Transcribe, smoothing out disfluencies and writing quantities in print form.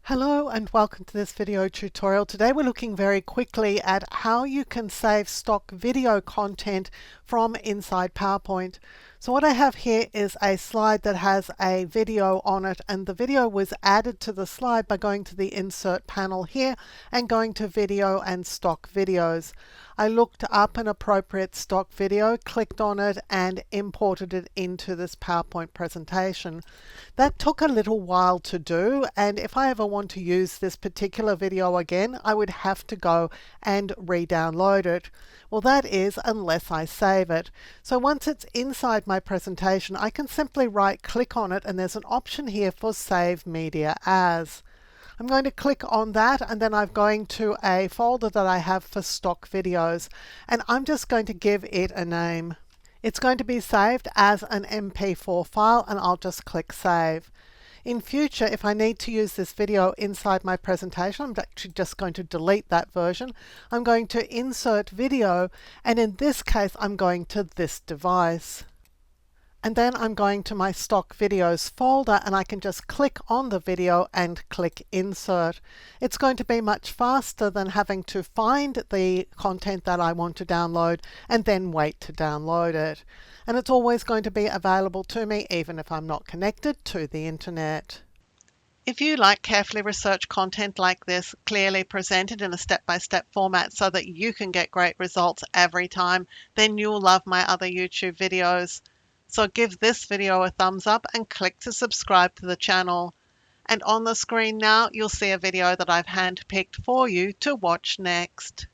Hello and welcome to this video tutorial. Today we're looking very quickly at how you can save stock video content from inside PowerPoint. So what I have here is a slide that has a video on it, and the video was added to the slide by going to the insert panel here and going to video and stock videos. I looked up an appropriate stock video, clicked on it and imported it into this PowerPoint presentation. That took a little while to do, and if I ever want to use this particular video again, I would have to go and re-download it. Well, that is unless I save it. So once it's inside my presentation, I can simply right click on it and there's an option here for Save Media As. I'm going to click on that, and then I'm going to a folder that I have for stock videos, and I'm just going to give it a name. It's going to be saved as an MP4 file, and I'll just click Save. In future, if I need to use this video inside my presentation, I'm actually just going to delete that version. I'm going to Insert Video, and in this case I'm going to this device. And then I'm going to my stock videos folder, and I can just click on the video and click Insert. It's going to be much faster than having to find the content that I want to download and then wait to download it. And it's always going to be available to me even if I'm not connected to the internet. If you like carefully researched content like this, clearly presented in a step-by-step format so that you can get great results every time, then you'll love my other YouTube videos. So give this video a thumbs up and click to subscribe to the channel. And on the screen now, you'll see a video that I've handpicked for you to watch next.